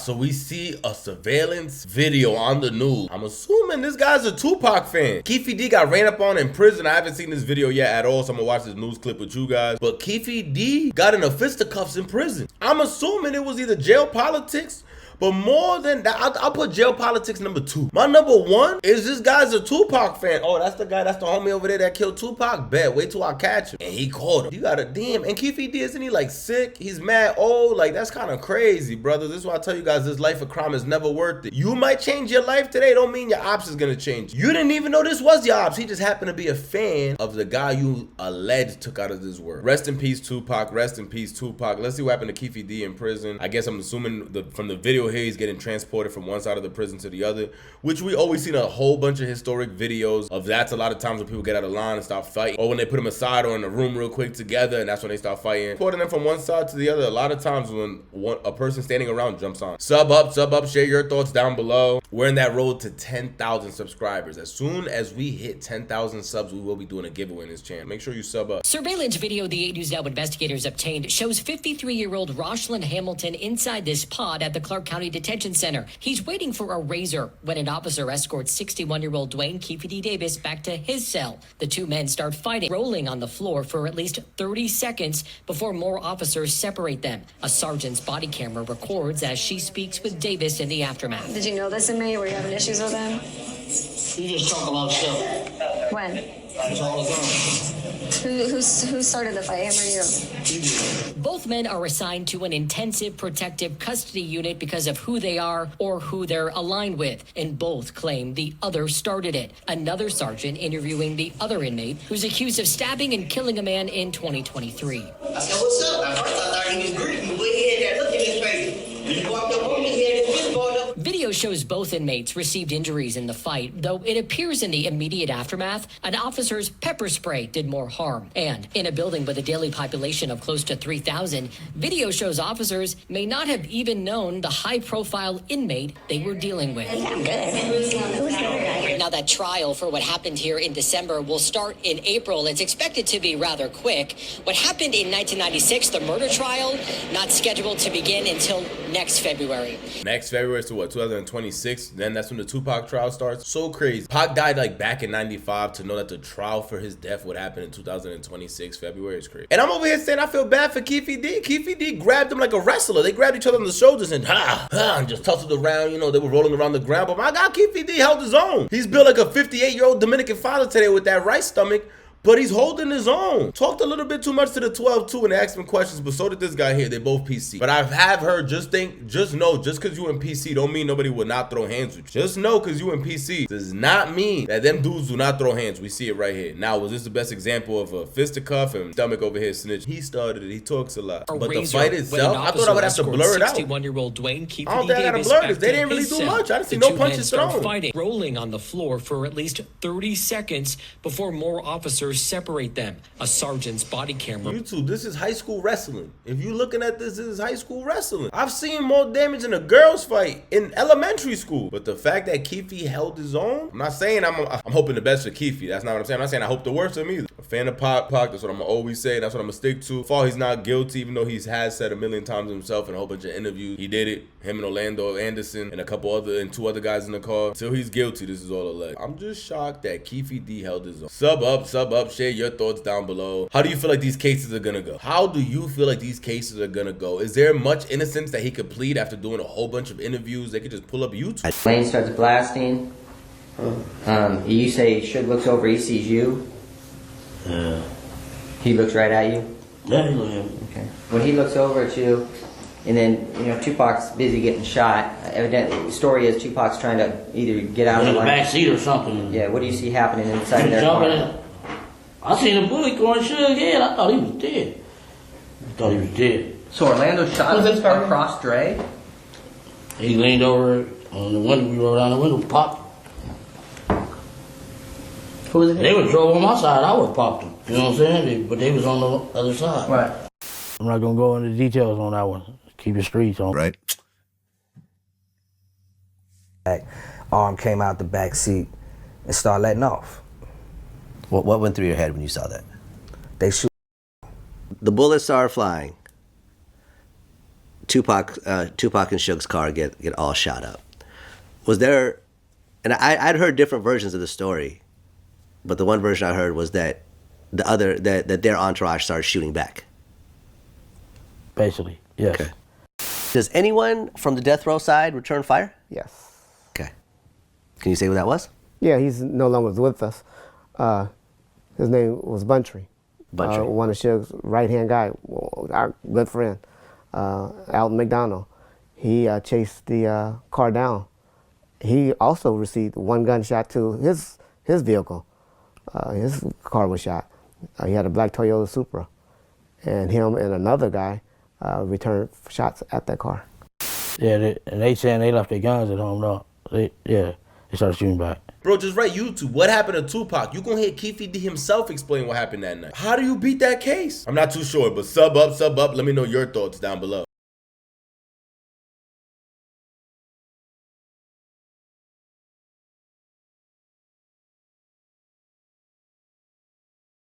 so we see a surveillance video on the news. I'm assuming this guy's a Tupac fan. Keefe D got ran up on in prison. I haven't seen this video yet at all, so I'm gonna watch this news clip with you guys. But Keefe D got in a fisticuffs in prison. I'm assuming it was either jail politics, but more than that, I'll put jail politics number 2. My number 1 is this guy's a Tupac fan. Oh, that's the guy, that's the homie over there that killed Tupac. Bet, wait till I catch him. And he caught him. You got a damn. And Keefe D, isn't he like sick? He's mad old. Like, that's kind of crazy, brother. This is why I tell you guys, this life of crime is never worth it. You might change your life today. Don't mean your ops is gonna change. You didn't even know this was your ops. He just happened to be a fan of the guy you alleged took out of this world. Rest in peace, Tupac. Rest in peace, Tupac. Let's see what happened to Keefe D in prison. I guess I'm assuming from the video here, he's getting transported from one side of the prison to the other, which we always seen a whole bunch of historic videos of. That's a lot of times when people get out of line and start fighting, or when they put them aside or in a room real quick together, and that's when they start fighting. Transporting them from one side to the other. A lot of times when a person standing around jumps on. Sub up, share your thoughts down below. We're in that road to 10,000 subscribers. As soon as we hit 10,000 subs, we will be doing a giveaway in this channel. Make sure you sub up. Surveillance video the 8 News Now investigators obtained shows 53-year-old Roshlyn Hamilton inside this pod at the Clark County Detention Center. He's waiting for a razor when an officer escorts 61-year-old Dwayne Keefe D. Davis back to his cell. The two men start fighting, rolling on the floor for at least 30 seconds before more officers separate them. A sergeant's body camera records as she speaks with Davis in the aftermath. Did you know this inmate? Were you having issues with him? You just talk a lot of stuff. When? It's all the time. Who started the fight, him or you? Both men are assigned to an intensive protective custody unit because of who they are or who they're aligned with, and both claim the other started it. Another sergeant interviewing the other inmate who's accused of stabbing and killing a man in 2023. I said, what's up? At first I thought he was greeting me, but he had that look in his face. When he walked up on me, he had his fist balled up. Video shows both inmates received injuries in the fight, though it appears in the immediate aftermath, an officer's pepper spray did more harm. And in a building with a daily population of close to 3,000, video shows officers may not have even known the high-profile inmate they were dealing with. I'm good. Now that trial for what happened here in December will start in April. It's expected to be rather quick. What happened in 1996, the murder trial, not scheduled to begin until next February. Next February to what, 2026? Then that's when the Tupac trial starts. So crazy. Pac died like back in 95. To know that the trial for his death would happen in 2026 February is crazy. And I'm over here saying I feel bad for Keefe D. Keefe D grabbed him like a wrestler. They grabbed each other on the shoulders and and just tussled around. You know, they were rolling around the ground. But my God, Keefe D held his own. He's built like a 58-year-old Dominican father today with that right stomach, but he's holding his own. Talked a little bit too much to the 12-2 and asked him questions, but so did this guy here. They both PC. But I have heard, just know, just because you in PC don't mean nobody will not throw hands with you. Just know, because you in PC does not mean that them dudes do not throw hands. We see it right here. Now, was this the best example of a fisticuff and stomach over here snitch? He started it. He talks a lot. But the fight itself, I thought I would have to blur it out. 61-year-old Dwayne Keefe D. I don't think I gotta blur this. They didn't really do much. I didn't see no punches thrown. Fighting, rolling on the floor for at least 30 seconds before more officers separate them. A sergeant's body camera. YouTube, this is high school wrestling. If you're looking at this is high school wrestling. I've seen more damage in a girls fight in elementary school. But the fact that Keefe held his own, I'm not saying I'm hoping the best for Keefe. That's not what I'm saying. I'm not saying I hope the worst of him either. A fan of Pac, that's what I'm gonna always say. That's what I'm gonna stick to. Far he's not guilty, even though he has said a million times himself in a whole bunch of interviews. He did it. Him and Orlando Anderson and two other guys in the car. Until he's guilty, this is all alleged. I'm just shocked that Keefe D held his own. Sub up, share your thoughts down below. How do you feel like these cases are gonna go? How do you feel like these cases are gonna go? Is there much innocence that he could plead after doing a whole bunch of interviews? They could just pull up YouTube. Lane starts blasting. You say Suge looks over, he sees you. Yeah. He looks right at you. Yeah, he looked at me. Okay. When he looks over at you, and then Tupac's busy getting shot. Evidently, the story is Tupac's trying to either get out In of the the back seat or something. Yeah. What do you see happening inside of their Jumping car? in. I seen a bullet going Suge head. I thought he was dead. So Orlando shot him across Dre. He leaned over on the window. We rolled down the window, popped. Who was it? They was drove on my side. I would popped them. You know what I'm saying? But they was on the other side. Right. I'm not gonna go into details on that one. Keep your streets on. Right. Arm came out the back seat and started letting off. What went through your head when you saw that? They shoot. The bullets are flying. Tupac and Suge's car get all shot up. Was there, and I'd heard different versions of the story, but the one version I heard was that that their entourage started shooting back. Basically, yes. Okay. Does anyone from the death row side return fire? Yes. Okay. Can you say who that was? Yeah, he's no longer with us. His name was Buntry. Buntry. One of Suge's right-hand guy, our good friend, Alton McDonald. He chased the car down. He also received one gunshot to his vehicle. His car was shot. He had a black Toyota Supra. And him and another guy returned shots at that car. Yeah, they saying they left their guns at home, no. They started shooting back. Bro, just write YouTube. What happened to Tupac? You gonna hear Keefe D himself explain what happened that night. How do you beat that case? I'm not too sure, but sub up. Let me know your thoughts down below.